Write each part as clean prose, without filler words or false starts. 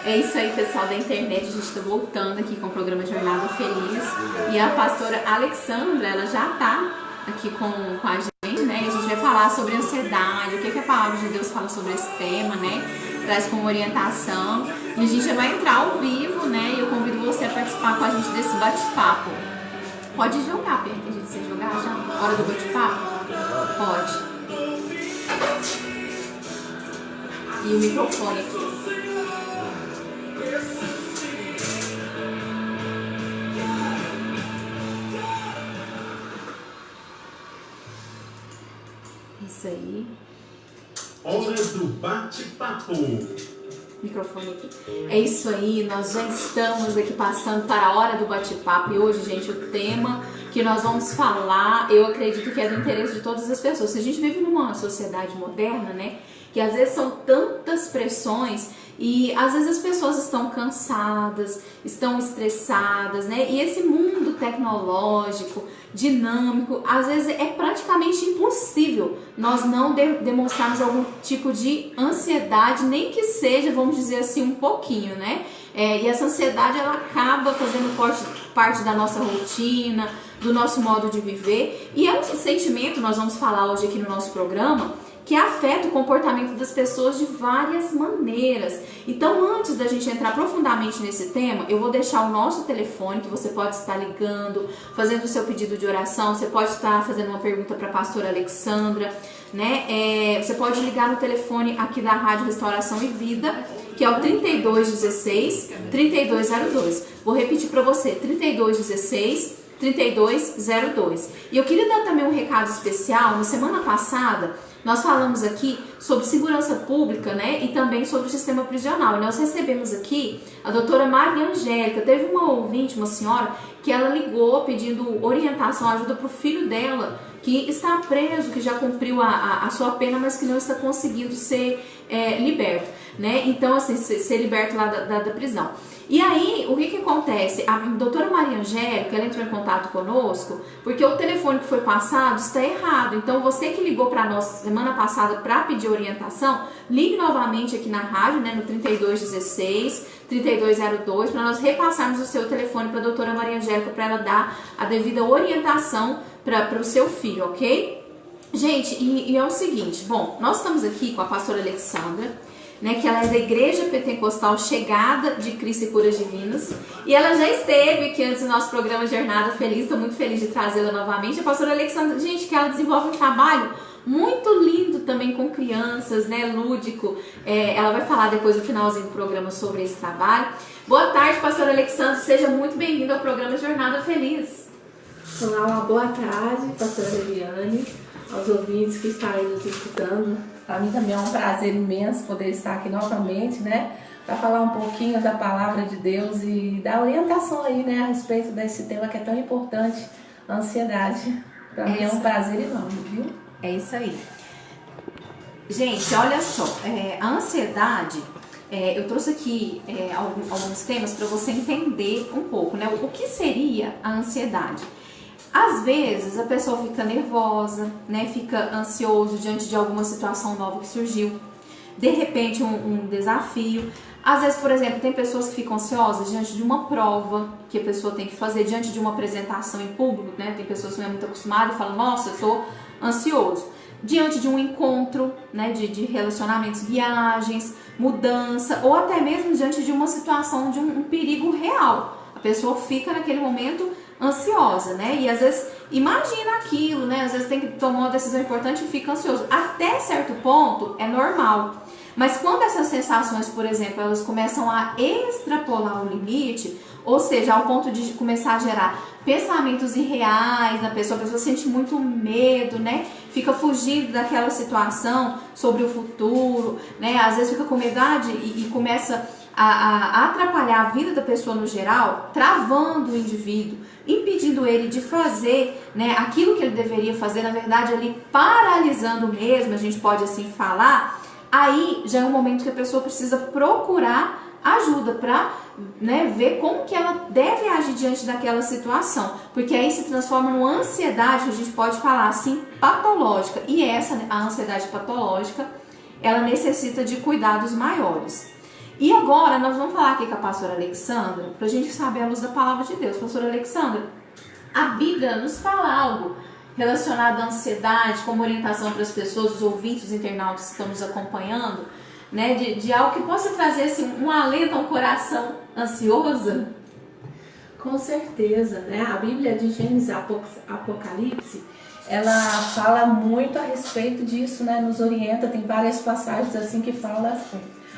É isso aí, pessoal da internet, a gente está voltando aqui com o programa Jornada Feliz e a pastora Alexandra, ela já está aqui com a gente, né? E a gente vai falar sobre ansiedade, o que a palavra de Deus fala sobre esse tema, né? Traz como orientação e a gente já vai entrar ao vivo, né? E eu convido você a participar com a gente desse bate-papo. Pode jogar, Pedro, a gente se jogar já? Hora do bate-papo? Pode. E o microfone aqui. Isso aí. Hora do bate-papo. Microfone aqui. É isso aí, nós já estamos aqui passando para a hora do bate-papo. E hoje, gente, o tema que nós vamos falar, eu acredito que é do interesse de todas as pessoas. Se a gente vive numa sociedade moderna, né, que às vezes são tantas pressões e às vezes as pessoas estão cansadas, estão estressadas, né? E esse mundo tecnológico, dinâmico, às vezes é praticamente impossível nós não demonstrarmos algum tipo de ansiedade, nem que seja, vamos dizer assim, um pouquinho, né? E essa ansiedade, ela acaba fazendo parte da nossa rotina, do nosso modo de viver. E é um sentimento, nós vamos falar hoje aqui no nosso programa, que afeta o comportamento das pessoas de várias maneiras. Então, antes da gente entrar profundamente nesse tema, eu vou deixar o nosso telefone, que você pode estar ligando, fazendo o seu pedido de oração, você pode estar fazendo uma pergunta para a pastora Alexandra, né? Você pode ligar no telefone aqui da Rádio Restauração e Vida, que é o 3216-3202. Vou repetir para você, 3216-3202. E eu queria dar também um recado especial. Na semana passada, nós falamos aqui sobre segurança pública, né, e também sobre o sistema prisional. E nós recebemos aqui a doutora Maria Angélica. Teve uma ouvinte, uma senhora, que ela ligou pedindo orientação, ajuda para o filho dela, que está preso, que já cumpriu a sua pena, mas que não está conseguindo ser liberto, né? Então, assim, ser liberto lá da prisão. E aí, o que acontece? A doutora Maria Angélica, ela entrou em contato conosco porque o telefone que foi passado está errado. Então, você que ligou para nós semana passada para pedir orientação, ligue novamente aqui na rádio, né, no 3216-3202, para nós repassarmos o seu telefone para a doutora Maria Angélica, para ela dar a devida orientação para o seu filho, ok? Gente, e é o seguinte, bom, nós estamos aqui com a pastora Alexandra, né, que ela é da Igreja Pentecostal Chegada de Cristo e Curas Divinas, e ela já esteve aqui antes do nosso programa Jornada Feliz. Estou muito feliz de trazê-la novamente. A pastora Alexandra, gente, que ela desenvolve um trabalho muito lindo também com crianças, né, lúdico. Ela vai falar depois no finalzinho do programa sobre esse trabalho. Boa tarde, pastora Alexandra, seja muito bem-vinda ao programa Jornada Feliz. Olá, uma boa tarde, pastora Eliane, aos ouvintes que estão aí nos escutando. Para mim também é um prazer imenso poder estar aqui novamente, né, para falar um pouquinho da palavra de Deus e dar orientação aí, né, a respeito desse tema que é tão importante, a ansiedade. Para mim é um prazer enorme, viu? É isso aí. Gente, olha só, a ansiedade, eu trouxe aqui alguns temas para você entender um pouco, né, o que seria a ansiedade. Às vezes a pessoa fica nervosa, né, fica ansioso diante de alguma situação nova que surgiu, de repente um desafio. Às vezes, por exemplo, tem pessoas que ficam ansiosas diante de uma prova que a pessoa tem que fazer, diante de uma apresentação em público, né? Tem pessoas que não é muito acostumadas e falam, nossa, eu tô ansioso. Diante de um encontro, né, de relacionamentos, viagens, mudança, ou até mesmo diante de uma situação de um perigo real. A pessoa fica naquele momento ansiosa, né? E às vezes imagina aquilo, né? Às vezes tem que tomar uma decisão importante e fica ansioso. Até certo ponto é normal. Mas quando essas sensações, por exemplo, elas começam a extrapolar o limite, ou seja, ao ponto de começar a gerar pensamentos irreais na pessoa, a pessoa sente muito medo, né? Fica fugindo daquela situação sobre o futuro, né? Às vezes fica com medo e começa a atrapalhar a vida da pessoa no geral, travando o indivíduo, impedindo ele de fazer, né, aquilo que ele deveria fazer, na verdade ali paralisando mesmo, a gente pode assim falar. Aí já é um momento que a pessoa precisa procurar ajuda para, né, ver como que ela deve agir diante daquela situação, porque aí se transforma numa ansiedade que a gente pode falar assim patológica, e essa, a ansiedade patológica, ela necessita de cuidados maiores. E agora nós vamos falar aqui com a pastora Alexandra, para a gente saber a luz da palavra de Deus. Pastora Alexandra, a Bíblia nos fala algo relacionado à ansiedade, como orientação para as pessoas, os ouvintes, os internautas que estão nos acompanhando, né, de algo que possa trazer assim, um alento a um coração ansioso? Com certeza, né? A Bíblia de Gênesis e Apocalipse, ela fala muito a respeito disso, né? Nos orienta, tem várias passagens assim que falam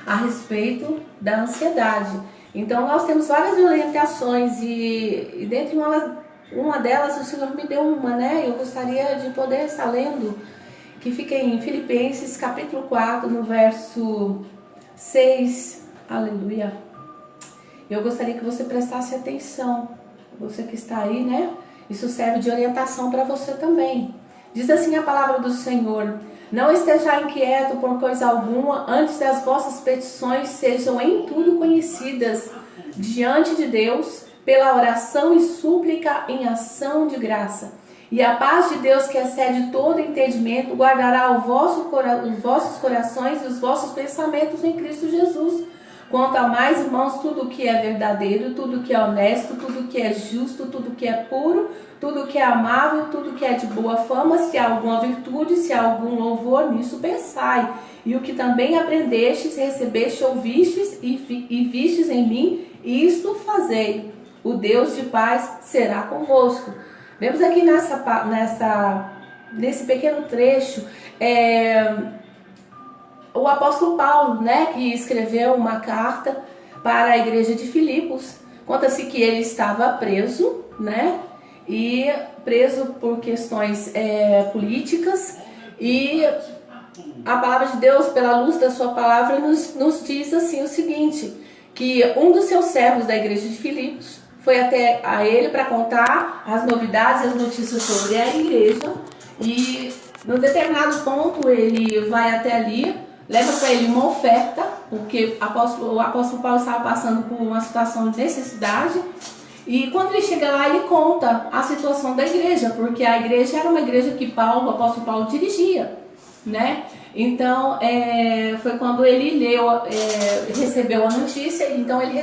a respeito da ansiedade. Então nós temos várias orientações e dentre uma delas o Senhor me deu uma, né? Eu gostaria de poder estar lendo, que fica em Filipenses capítulo 4, no verso 6, aleluia. Eu gostaria que você prestasse atenção, você que está aí, né? Isso serve de orientação para você também. Diz assim a palavra do Senhor: não esteja inquieto por coisa alguma, antes das vossas petições sejam em tudo conhecidas diante de Deus, pela oração e súplica em ação de graça. E a paz de Deus, que excede todo entendimento, guardará os vossos corações e os vossos pensamentos em Cristo Jesus. Quanto a mais, irmãos, tudo que é verdadeiro, tudo que é honesto, tudo que é justo, tudo que é puro, tudo que é amável, tudo que é de boa fama, se há alguma virtude, se há algum louvor, nisso pensai. E o que também aprendestes, recebestes, ouvistes e vistes em mim, isto fazei. O Deus de paz será convosco. Vemos aqui nesse pequeno trecho, o apóstolo Paulo, né, que escreveu uma carta para a igreja de Filipos. Conta-se que ele estava preso, né, e preso por questões políticas, e a palavra de Deus, pela luz da sua palavra, nos diz assim o seguinte, que um dos seus servos da igreja de Filipos foi até a ele para contar as novidades e as notícias sobre a igreja, e no determinado ponto ele vai até ali, leva para ele uma oferta, porque o apóstolo Paulo estava passando por uma situação de necessidade, e quando ele chega lá ele conta a situação da igreja, porque a igreja era uma igreja que o apóstolo Paulo dirigia, né? Então foi quando ele recebeu a notícia, então ele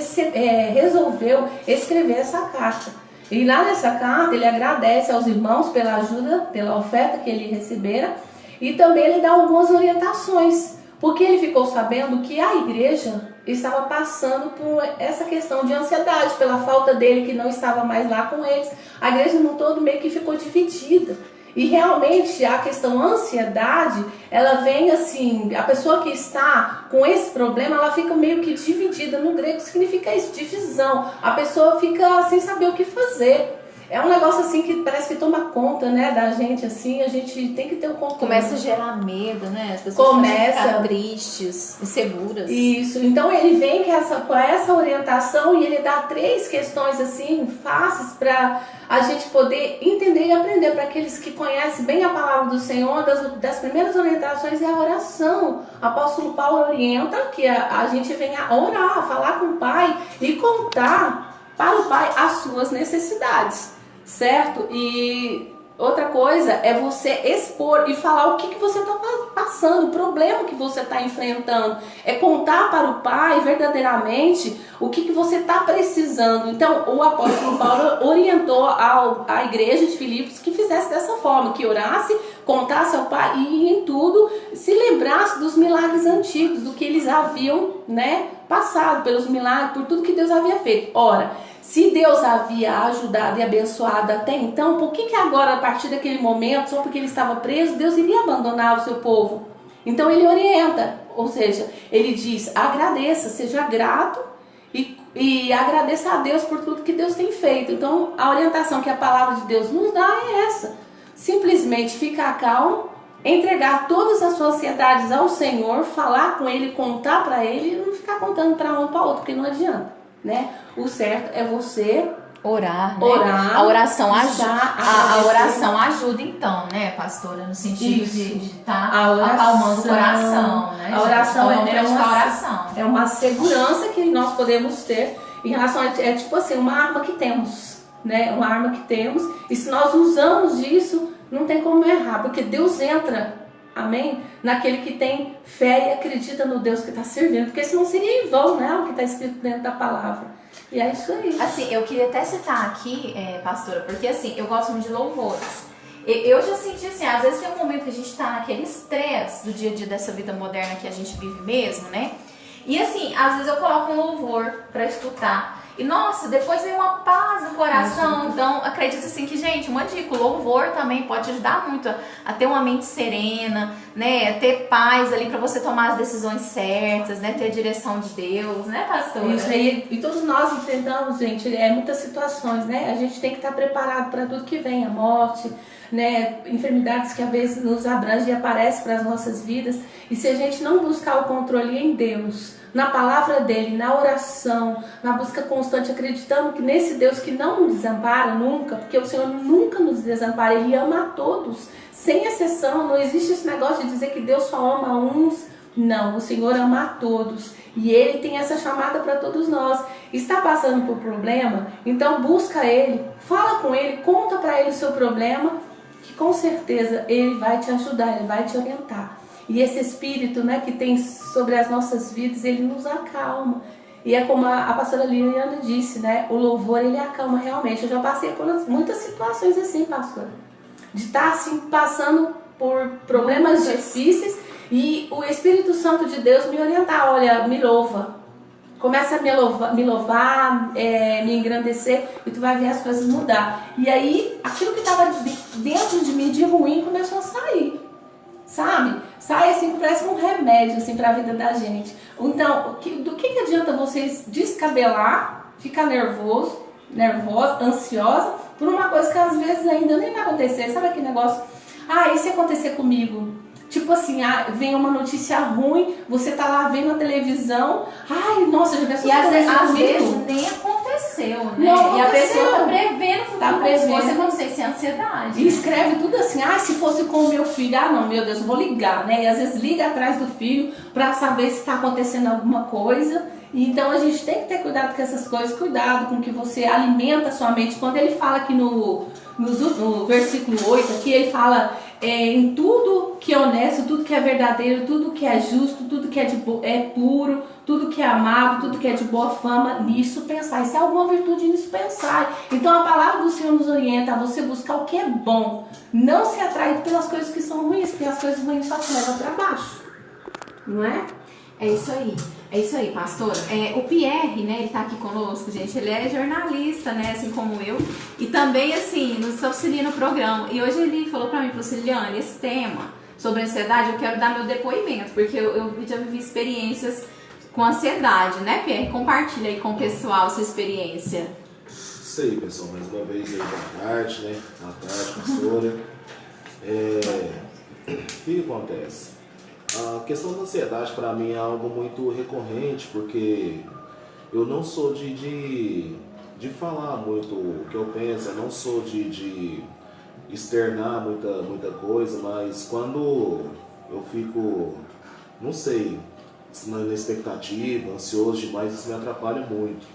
resolveu escrever essa carta. E lá nessa carta ele agradece aos irmãos pela ajuda, pela oferta que ele recebera, e também ele dá algumas orientações, porque ele ficou sabendo que a igreja estava passando por essa questão de ansiedade, pela falta dele que não estava mais lá com eles. A igreja no todo meio que ficou dividida. E realmente a questão ansiedade, ela vem assim, a pessoa que está com esse problema, ela fica meio que dividida. No grego significa isso, divisão. A pessoa fica sem saber o que fazer. É um negócio assim que parece que toma conta, né, da gente, assim, a gente tem que ter um controle. Começa a gerar medo, né? As pessoas começam a ficar tristes, inseguras. Isso, então ele vem com essa orientação e ele dá 3 questões assim, fáceis para a gente poder entender e aprender. Para aqueles que conhecem bem a palavra do Senhor, das primeiras orientações é a oração. O apóstolo Paulo orienta que a gente venha orar, a falar com o Pai e contar para o Pai as suas necessidades. Certo? E outra coisa é você expor e falar o que você está passando, o problema que você está enfrentando. É contar para o Pai verdadeiramente o que você está precisando. Então, o apóstolo Paulo orientou a igreja de Filipos que fizesse dessa forma, que orasse, contasse ao Pai e em tudo se lembrasse dos milagres antigos, do que eles haviam, né, passado, pelos milagres, por tudo que Deus havia feito. Ora, se Deus havia ajudado e abençoado até então, por que agora, a partir daquele momento, só porque ele estava preso, Deus iria abandonar o seu povo? Então ele orienta, ou seja, ele diz, agradeça, seja grato e agradeça a Deus por tudo que Deus tem feito. Então a orientação que a palavra de Deus nos dá é essa, simplesmente ficar calmo, entregar todas as suas ansiedades ao Senhor, falar com Ele, contar para Ele e não ficar contando para um para outro, porque não adianta, né? O certo é você orar, né? Orar, a oração ajuda. A oração ajuda, então, né, pastora? No sentido de estar acalmando o coração, né? A oração é uma segurança que nós podemos ter em relação é tipo assim, uma arma que temos, né? Uma arma que temos, e se nós usamos isso, não tem como errar, porque Deus entra Amém? Naquele que tem fé e acredita no Deus que está servindo, porque senão seria em vão, né? O que está escrito dentro da palavra. E é isso aí. Assim, eu queria até citar aqui, pastora, porque assim, eu gosto muito de louvores. Eu já senti assim, às vezes tem um momento que a gente tá naquele estresse do dia a dia dessa vida moderna que a gente vive mesmo, né? E assim, às vezes eu coloco um louvor pra escutar. E nossa, depois vem uma paz no coração. Então, acredito assim que, gente, uma dica, o louvor também pode ajudar muito a ter uma mente serena, né? A ter paz ali pra você tomar as decisões certas, né? Ter a direção de Deus, né, pastora? Isso aí, e todos nós enfrentamos, gente, muitas situações, né? A gente tem que estar preparado para tudo que vem, a morte, né? Enfermidades que às vezes nos abrangem e aparecem para as nossas vidas. E se a gente não buscar o controle em Deus, na palavra dele, na oração, na busca constante, acreditando que nesse Deus que não nos desampara nunca, porque o Senhor nunca nos desampara, Ele ama a todos, sem exceção. Não existe esse negócio de dizer que Deus só ama uns. Não, o Senhor ama a todos e Ele tem essa chamada para todos nós. Está passando por problema? Então busca Ele, fala com Ele, conta para Ele o seu problema, que com certeza Ele vai te ajudar, Ele vai te orientar. E esse Espírito, né, que tem sobre as nossas vidas, ele nos acalma. E é como a pastora Liliana disse, né, o louvor ele acalma realmente. Eu já passei por muitas situações assim, pastora, de estar assim passando por problemas difíceis e o Espírito Santo de Deus me orientar, olha, me louva. Começa a me louvar, me engrandecer e tu vai ver as coisas mudar. E aí, aquilo que estava dentro de mim de ruim começou a sair. Sabe? Sai assim, parece um remédio assim, para a vida da gente. Então, do que adianta vocês descabelar, ficar nervosa, ansiosa, por uma coisa que às vezes ainda nem vai acontecer? Sabe aquele negócio? Ah, e se acontecer comigo? Tipo assim, vem uma notícia ruim, você tá lá vendo a televisão, ai, nossa, já pensou. E às vezes nem aconteceu, né? Não, e a pessoa tá prevendo o futuro, tá prevendo. Você não sei se é ansiedade. E escreve tudo assim, se fosse com o meu filho, não, meu Deus, eu vou ligar, né? E às vezes liga atrás do filho pra saber se tá acontecendo alguma coisa. Então a gente tem que ter cuidado com essas coisas, cuidado com que você alimenta a sua mente. Quando ele fala aqui no versículo 8, aqui ele fala em tudo que é honesto, tudo que é verdadeiro, tudo que é justo, tudo que é puro, tudo que é amável, tudo que é de boa fama, nisso pensar. E se há alguma virtude nisso, pensar. Então a palavra do Senhor nos orienta a você buscar o que é bom, não se atrair pelas coisas que são ruins, porque as coisas ruins só te levam para baixo, não é? É isso aí, pastora. O Pierre, né, ele tá aqui conosco, gente, ele é jornalista, né, assim como eu, e também, assim, nos auxilia no programa. E hoje ele falou pra mim, Liliane, esse tema sobre ansiedade, eu quero dar meu depoimento, porque eu já vivi experiências com ansiedade, né, Pierre? Compartilha aí com o pessoal a sua experiência. Isso aí, pessoal, mais uma vez aí, boa tarde, né, boa tarde, pastora. O que acontece? A questão da ansiedade para mim é algo muito recorrente, porque eu não sou de falar muito o que eu penso, eu não sou de externar muita coisa, mas quando eu fico, não sei, na expectativa, ansioso demais, isso me atrapalha muito.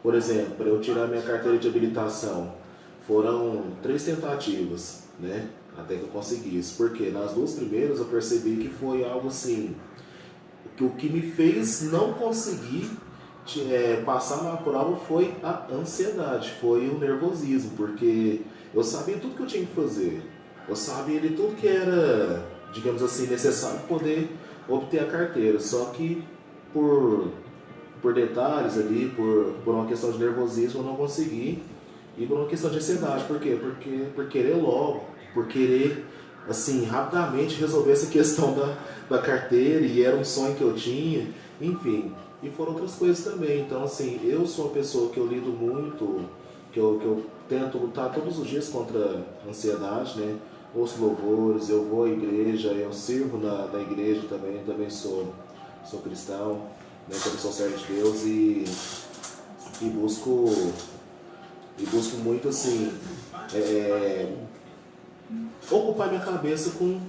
Por exemplo, para eu tirar minha carteira de habilitação, foram 3 tentativas, né? Até que eu conseguisse, porque nas 2 primeiras eu percebi que foi algo assim, que o que me fez não conseguir passar na prova foi a ansiedade, foi o nervosismo, porque eu sabia tudo que eu tinha que fazer, eu sabia de tudo que era, digamos assim, necessário para poder obter a carteira, só que por detalhes ali, por uma questão de nervosismo eu não consegui, e por uma questão de ansiedade. Por quê? Porque por querer logo, por querer, assim, rapidamente resolver essa questão da carteira, e era um sonho que eu tinha, enfim. E foram outras coisas também. Então, assim, eu sou uma pessoa que eu lido muito, que eu tento lutar todos os dias contra a ansiedade, né? Ouço louvores, eu vou à igreja, eu sirvo na igreja também sou cristão, né? Também sou servo de Deus e busco muito, assim, ocupar minha cabeça com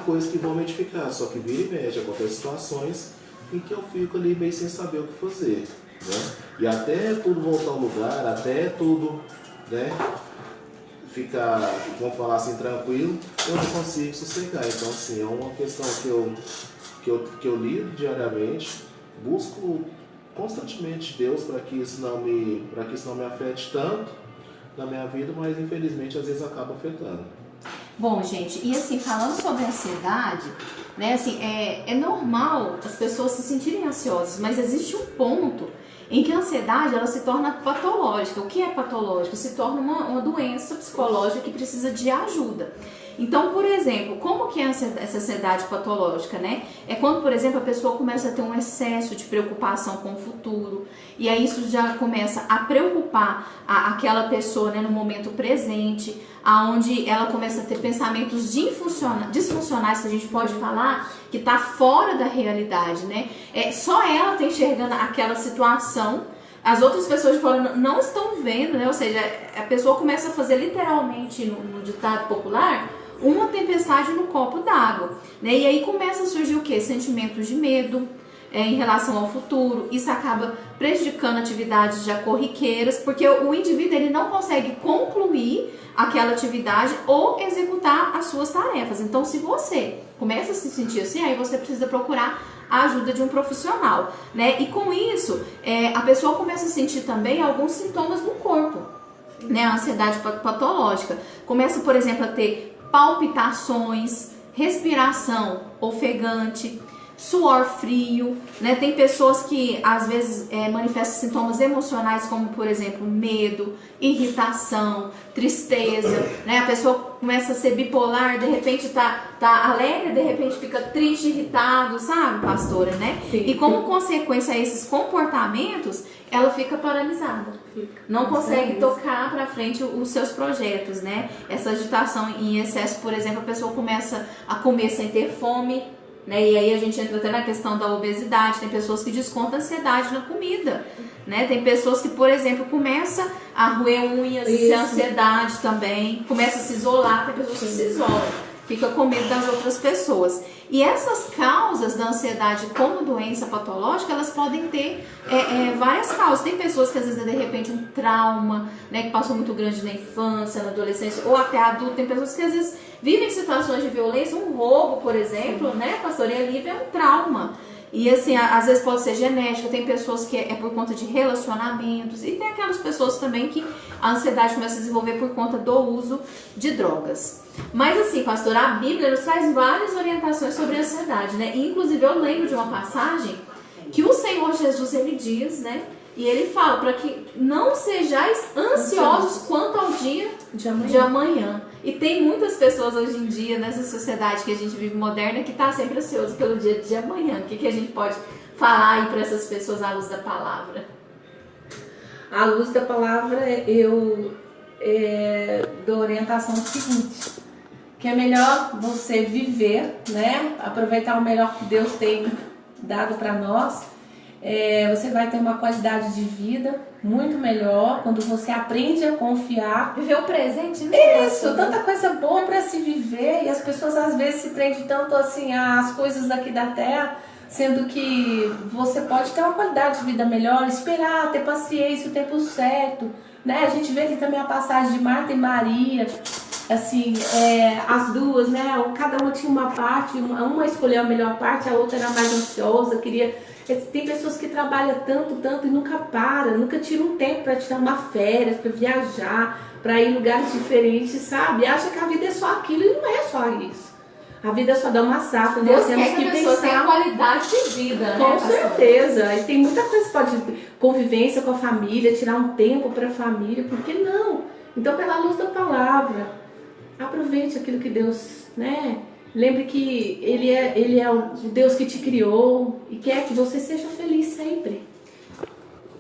coisas que vão me edificar. Só que vira e mexe, acontecem situações em que eu fico ali meio sem saber o que fazer, né? E até tudo voltar ao lugar, até tudo, né, ficar, vamos falar assim, tranquilo, eu não consigo sossegar. Então, assim, é uma questão que eu lido diariamente, busco constantemente Deus para que isso não me afete tanto na minha vida, mas infelizmente às vezes acaba afetando. Bom, gente, e assim, falando sobre ansiedade, né, assim, é normal as pessoas se sentirem ansiosas, mas existe um ponto em que a ansiedade, ela se torna patológica. O que é patológico? Se torna uma doença psicológica que precisa de ajuda. Então, por exemplo, como que é essa ansiedade patológica, né? É quando, por exemplo, a pessoa começa a ter um excesso de preocupação com o futuro, e aí isso já começa a preocupar aquela pessoa, né, no momento presente, aonde ela começa a ter pensamentos disfuncionais, que a gente pode falar, que está fora da realidade, né? Só ela está enxergando aquela situação, as outras pessoas de fora não estão vendo, né? Ou seja, a pessoa começa a fazer literalmente, no ditado popular, uma tempestade no copo d'água, né? E aí começa a surgir o quê? Sentimentos de medo em relação ao futuro. Isso acaba prejudicando atividades já corriqueiras, porque o indivíduo ele não consegue concluir aquela atividade ou executar as suas tarefas. Então, se você começa a se sentir assim, aí você precisa procurar a ajuda de um profissional, né? E com isso, a pessoa começa a sentir também alguns sintomas no corpo, né? A ansiedade patológica. Começa, por exemplo, a ter palpitações, respiração ofegante, suor frio, né? Tem pessoas que às vezes manifestam sintomas emocionais como, por exemplo, medo, irritação, tristeza, né? A pessoa começa a ser bipolar, de repente tá alegre, de repente fica triste, irritado, sabe, pastora, né? Sim. E como consequência a esses comportamentos, ela fica paralisada. Não consegue tocar para frente os seus projetos, né? Essa agitação em excesso, por exemplo, a pessoa começa a comer sem ter fome, né? E aí a gente entra até na questão da obesidade. Tem pessoas que descontam a ansiedade na comida, né? Tem pessoas que, por exemplo, começam a roer unhas, sem ansiedade também, começa a se isolar. Tem pessoas que se isolam, fica com medo das outras pessoas. E essas causas da ansiedade como doença patológica, elas podem ter várias causas. Tem pessoas que às vezes de repente um trauma, né, que passou muito grande na infância, na adolescência ou até adulto. Tem pessoas que às vezes vivem situações de violência, um roubo, por exemplo, né, pastor, e ali é um trauma. E assim, às vezes pode ser genética, tem pessoas que é por conta de relacionamentos, e tem aquelas pessoas também que a ansiedade começa a se desenvolver por conta do uso de drogas. Mas assim, pastor, a Bíblia nos traz várias orientações sobre a ansiedade, né? E, inclusive eu lembro de uma passagem que o Senhor Jesus, ele diz, né? E ele fala para que não sejais ansiosos quanto ao dia de amanhã. E tem muitas pessoas hoje em dia, nessa sociedade que a gente vive moderna, que está sempre ansioso pelo dia de amanhã. O que a gente pode falar aí para essas pessoas à luz da palavra? À luz da palavra, eu dou orientação seguinte, que é melhor você viver, né? Aproveitar o melhor que Deus tem dado para nós. Você vai ter uma qualidade de vida muito melhor quando você aprende a confiar. Viver o presente, né? Isso, tanta coisa boa para se viver, e as pessoas às vezes se prendem tanto assim às coisas daqui da terra, sendo que você pode ter uma qualidade de vida melhor, esperar, ter paciência, o tempo certo, né? A gente vê aqui também a passagem de Marta e Maria, assim, as duas, né? Cada uma tinha uma parte, uma escolheu a melhor parte, a outra era mais ansiosa, queria. Tem pessoas que trabalham tanto e nunca param, nunca tiram um tempo para tirar uma férias, para viajar, para ir em lugares diferentes, sabe? Acha que a vida é só aquilo e não é só isso. A vida só dá uma safra, Deus nós temos quer que a pessoa tenha qualidade de vida, né? Com certeza. E tem muita coisa que pode, convivência com a família, tirar um tempo para a família, por que não? Então, pela luz da palavra, aproveite aquilo que Deus, né? Lembre que Ele é o Deus que te criou e quer que você seja feliz sempre.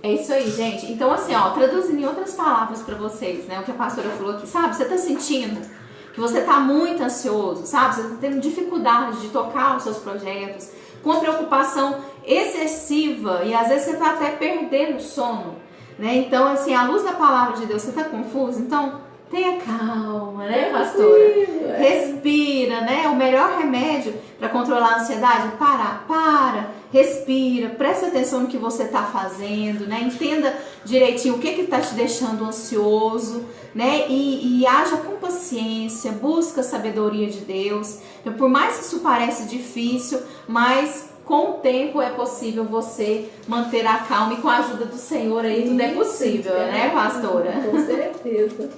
É isso aí, gente. Então, assim, ó, traduzindo em outras palavras pra vocês, né? O que a pastora falou aqui, sabe? Você tá sentindo que você tá muito ansioso, sabe? Você tá tendo dificuldade de tocar os seus projetos, com a preocupação excessiva, e às vezes você tá até perdendo o sono, né? Então, assim, à luz da palavra de Deus, você tá confuso? Então, Tenha calma, né, pastora? Respira, né? O melhor remédio para controlar a ansiedade é para, respira, presta atenção no que você está fazendo, né? Entenda direitinho o que está te deixando ansioso, né? E haja com paciência, busca a sabedoria de Deus. Então, por mais que isso pareça difícil, mas com o tempo é possível você manter a calma e com a ajuda do Senhor aí tudo é possível, né, pastora? Com certeza.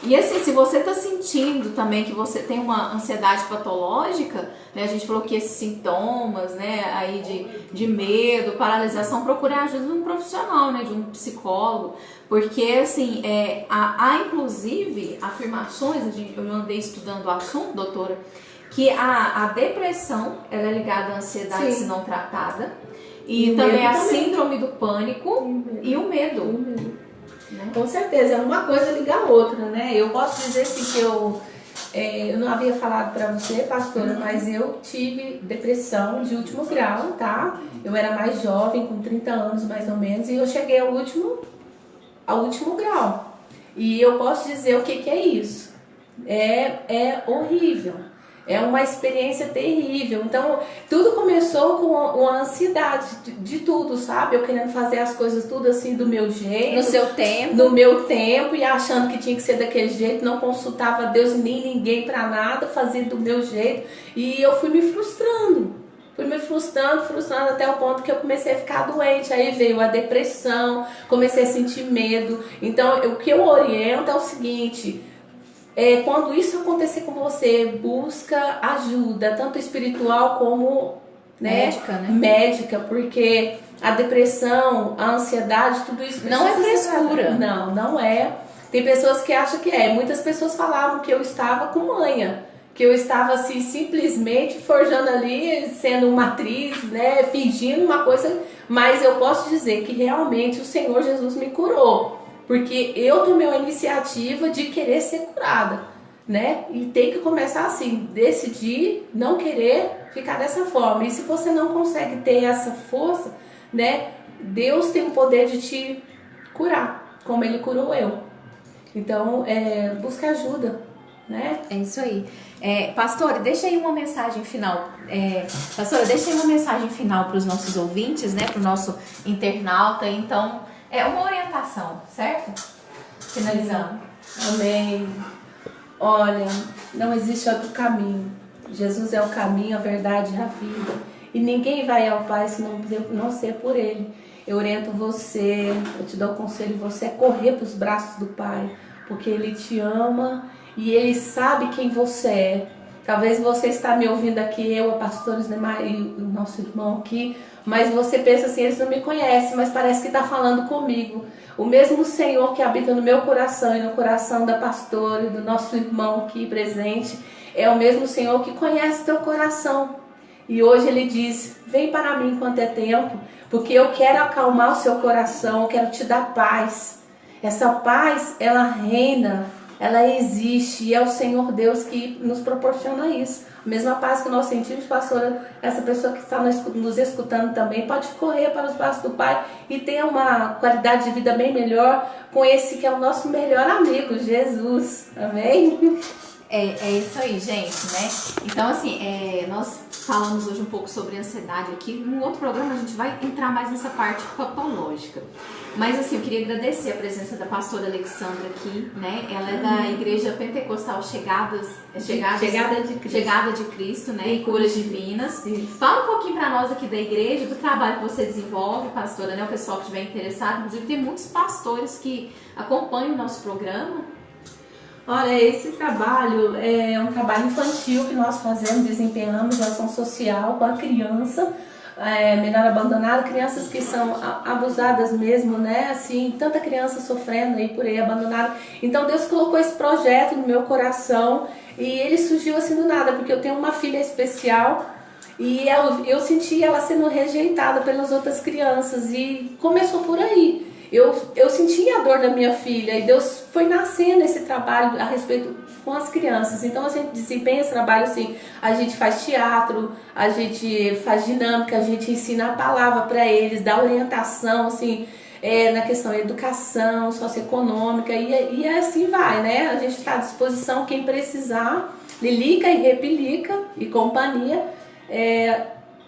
E assim, se você está sentindo também que você tem uma ansiedade patológica, né, a gente falou que esses sintomas, né, aí de medo, paralisação, procure a ajuda de um profissional, né, de um psicólogo, porque assim, há inclusive afirmações, eu andei estudando o assunto, doutora, que a depressão, ela é ligada à ansiedade se não tratada, e também a síndrome do pânico e o medo. Né? Com certeza, é uma coisa ligar a outra, né? Eu posso dizer assim que eu não havia falado para você, pastora, mas eu tive depressão de último grau, tá? Eu era mais jovem, com 30 anos mais ou menos, e eu cheguei ao último grau. E eu posso dizer o que é isso. É horrível. É uma experiência terrível. Então, tudo começou com uma ansiedade de tudo, sabe? Eu querendo fazer as coisas tudo assim do meu jeito. No seu tempo. No meu tempo e achando que tinha que ser daquele jeito. Não consultava Deus nem ninguém pra nada, fazia do meu jeito. E eu fui me frustrando. Fui me frustrando até o ponto que eu comecei a ficar doente. Aí veio a depressão, comecei a sentir medo. Então, o que eu oriento é o seguinte... quando isso acontecer com você, busca ajuda, tanto espiritual como médica, porque a depressão, a ansiedade, tudo isso... Não é frescura. Não é. Tem pessoas que acham que é. Muitas pessoas falavam que eu estava com manha, que eu estava assim, simplesmente forjando ali, sendo uma atriz, né, fingindo uma coisa, mas eu posso dizer que realmente o Senhor Jesus me curou. Porque eu tomei a iniciativa de querer ser curada, né? E tem que começar assim, decidir não querer ficar dessa forma. E se você não consegue ter essa força, né? Deus tem o poder de te curar, como Ele curou eu. Então, busca ajuda, né? É isso aí. Pastora, deixa aí uma mensagem final. Pastora, deixa aí uma mensagem final para os nossos ouvintes, né? Para o nosso internauta. Então... uma orientação, certo? Finalizando. Amém. Olha, não existe outro caminho. Jesus é o caminho, a verdade e a vida. E ninguém vai ao Pai se não ser por Ele. Eu oriento você, eu te dou o conselho, você correr para os braços do Pai. Porque Ele te ama e Ele sabe quem você é. Talvez você está me ouvindo aqui, eu, a pastora Isnemar e o nosso irmão aqui, mas você pensa assim, eles não me conhecem, mas parece que está falando comigo. O mesmo Senhor que habita no meu coração e no coração da pastora e do nosso irmão aqui presente, é o mesmo Senhor que conhece teu coração. E hoje Ele diz, vem para mim enquanto é tempo, porque eu quero acalmar o seu coração, eu quero te dar paz. Essa paz, ela reina, ela existe e é o Senhor Deus que nos proporciona isso. A mesma paz que nós sentimos, pastora, essa pessoa que está nos escutando também pode correr para os braços do Pai e ter uma qualidade de vida bem melhor com esse que é o nosso melhor amigo, Jesus. Amém? É isso aí, gente, né? Então, assim, nós falamos hoje um pouco sobre ansiedade aqui. Num outro programa a gente vai entrar mais nessa parte patológica. Mas, assim, eu queria agradecer a presença da pastora Alexandra aqui, né? Ela é da Igreja Pentecostal Chegada de Cristo, né? E Curas Divinas. Fala um pouquinho pra nós aqui da igreja, do trabalho que você desenvolve, pastora, né? O pessoal que estiver interessado. Inclusive, tem muitos pastores que acompanham o nosso programa. Olha, esse trabalho é um trabalho infantil que nós fazemos, desempenhamos ação social com a criança menor abandonada, crianças que são abusadas mesmo, né? Assim, tanta criança sofrendo aí por aí, abandonada. Então Deus colocou esse projeto no meu coração e ele surgiu assim do nada, porque eu tenho uma filha especial e eu senti ela sendo rejeitada pelas outras crianças e começou por aí. Eu senti a dor da minha filha e Deus foi nascendo esse trabalho a respeito com as crianças. Então a gente desempenha esse trabalho assim, a gente faz teatro, a gente faz dinâmica, a gente ensina a palavra para eles, dá orientação assim, na questão da educação, socioeconômica, e assim vai, né? A gente está à disposição, quem precisar, Lilica e Repelica e companhia,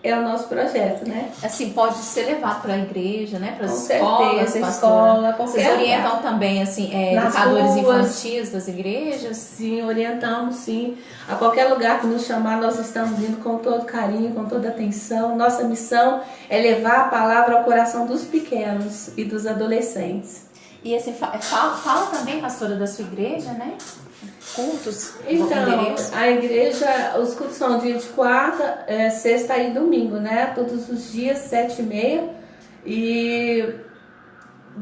é o nosso projeto, né? Assim, pode ser levado para a igreja, né? Para as Com escolas, certeza, pastora. escola, Vocês orientam lugar. também, assim, Nas educadores ruas. infantis das igrejas? Sim, orientamos, sim. A qualquer lugar que nos chamar, nós estamos indo com todo carinho, com toda atenção. Nossa missão é levar a palavra ao coração dos pequenos e dos adolescentes. E assim, fala também, pastora, da sua igreja, né? Cultos, Então, endereço. a igreja, os cultos são dia de quarta, sexta e domingo, né? Todos os dias, 7h30. E,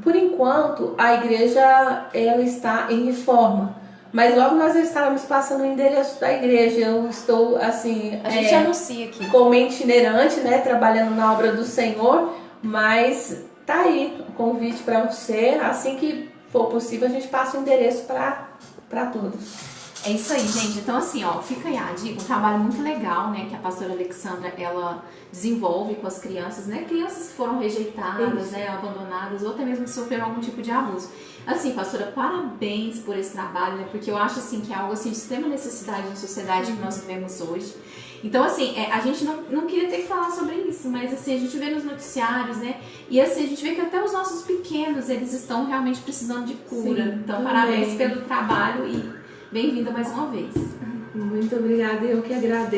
por enquanto, a igreja ela está em reforma. Mas logo nós estávamos passando o endereço da igreja. Eu estou, assim... A gente anuncia aqui. Como itinerante, né? Trabalhando na obra do Senhor. Mas tá aí o convite para você. Assim que for possível, a gente passa o endereço para todos. É isso aí, gente. Então, assim, ó, fica aí a dica, um trabalho muito legal, né, que a pastora Alexandra, ela desenvolve com as crianças, né, crianças que foram rejeitadas, né, abandonadas, ou até mesmo que sofreram algum tipo de abuso. Assim, pastora, parabéns por esse trabalho, né, porque eu acho, assim, que é algo, assim, de extrema necessidade na sociedade que nós vivemos hoje. Então, assim, a gente não queria ter que falar sobre isso, mas, assim, a gente vê nos noticiários, né, e, assim, a gente vê que até os nossos pequenos, eles estão realmente precisando de cura. Sim, então, também. parabéns pelo trabalho e bem-vinda mais uma vez. Muito obrigada, eu que agradeço.